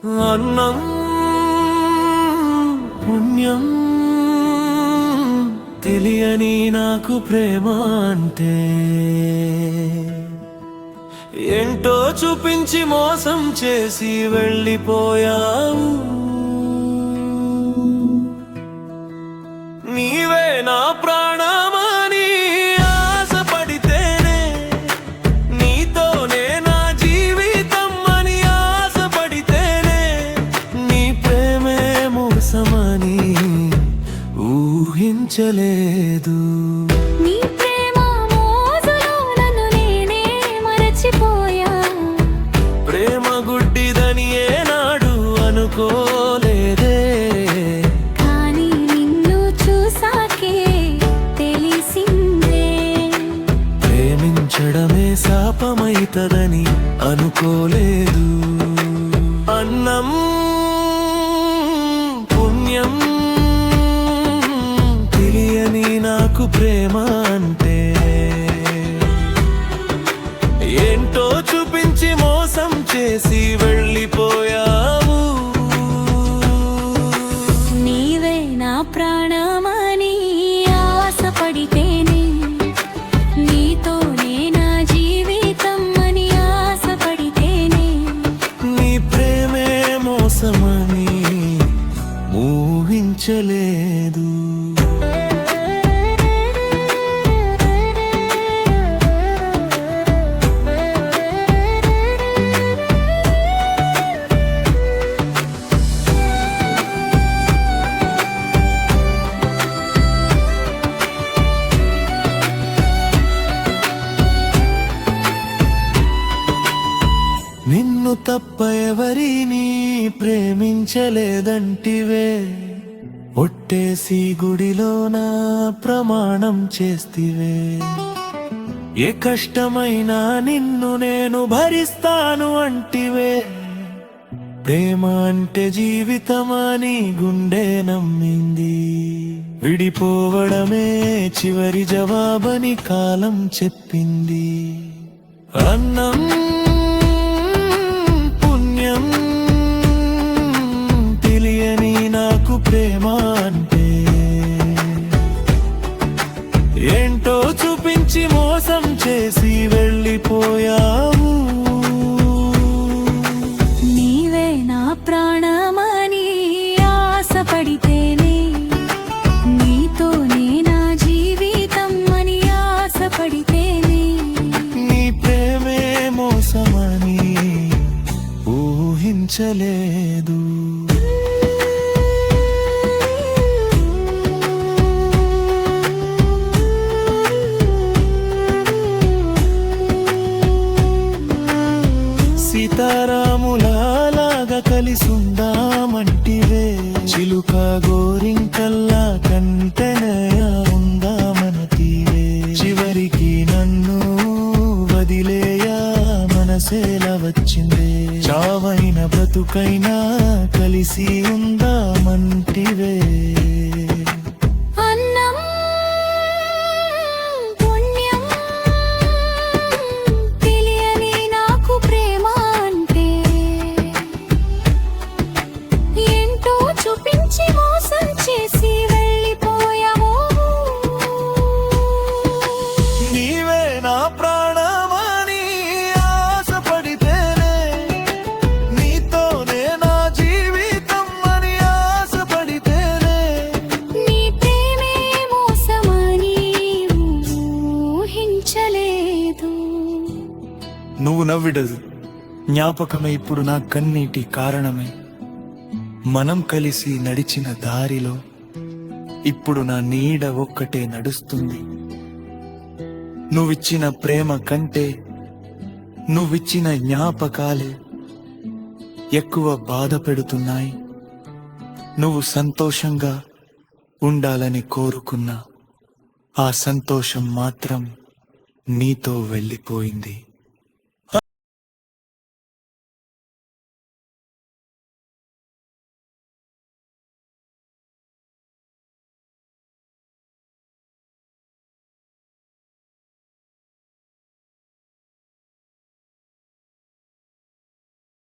అన్నం పుణ్యం తెలియని నాకు ప్రేమ అంటే ఏంటో చూపించి మోసం చేసి వెళ్ళిపోయావు. నీవే నా ప్రాణమని ఆశపడితేనే, నీతోనే నా జీవితం అని ఆశపడితేనే, నీ ప్రేమే మోసమని ఊహించలేదు. నీ ప్రేమ మోజులో నన్ను నేనే మరచిపోయా. ప్రేమ గుడ్డిదని ఏనాడు అనుకోలేదే, కానీ నిన్ను చూసాకే తెలిసిందే. ప్రేమించడమే శాపమైతదని అనుకోలేదు. అన్నం పుణ్యం తెలియని నాకు ప్రేమ అంటే ఏంటో చూపించి మోసం చేసి వెళ్ళిపోయావు. నీవే నా ప్రాణమని ఆశపడితేనే, నీతోనే నా జీవితం అని ఆశపడితేనే, నీ ప్రేమే మోసమని ఊహించలేదు. నిన్ను తప్ప ఎవరిని ప్రేమించలేదంటివే, ఒట్టేసి గుడిలోన ప్రమాణం చేస్తివే. ఏ కష్టమైనా నిన్ను నేను భరిస్తాను అంటివే. ప్రేమ అంటే జీవితమని గుండె నమ్మింది. విడిపోవడమే చివరి జవాబని కాలం చెప్పింది. అన్నం పుణ్యం తెలియని నాకు ప్రేమ అంటే ఏంటో చూపించి మోసం చేసి వెళ్ళిపోయావు. నీవే నా ప్రాణమని ఆశపడితేనే, నీతోనే నా జీవితం అని ఆశపడితేనే, నీ ప్రేమే మోసమని ఊహించలేదు. సీతారాములాగా కలిసుందామంటివే, చిలుక గోరింకల్లా కంటెనయ ఉందామనతివే. చివరికి నన్ను వదిలేయా మనసేలా వచ్చిందే, చావైన బ్రతుకైనా కలిసి ఉందామంటివే. అన్నం పుణ్యం తెలియని నాకు ప్రేమ అంటే ఏంటో చూపించి మోసం చేసి వెళ్ళిపోయావు. నీవే నా ప్రాణమని ఆశపడితేనే, నీతోనే నా జీవితం అని ఆశపడితేనే, నీ ప్రేమే మోసమని ఊహించలేదు. నువ్వు నవ్విడదు జ్ఞాపకమే ఇప్పుడు నా కన్నీటి కారణమే. మనం కలిసి నడిచిన దారిలో ఇప్పుడు నా నీడ ఒక్కటే నడుస్తుంది. నువ్విచ్చిన ప్రేమ కంటే నువ్విచ్చిన జ్ఞాపకాలే ఎక్కువ బాధ పెడుతున్నాయి. నువ్వు సంతోషంగా ఉండాలని కోరుకున్నా ఆ సంతోషం మాత్రం నీతో వెళ్ళిపోయింది.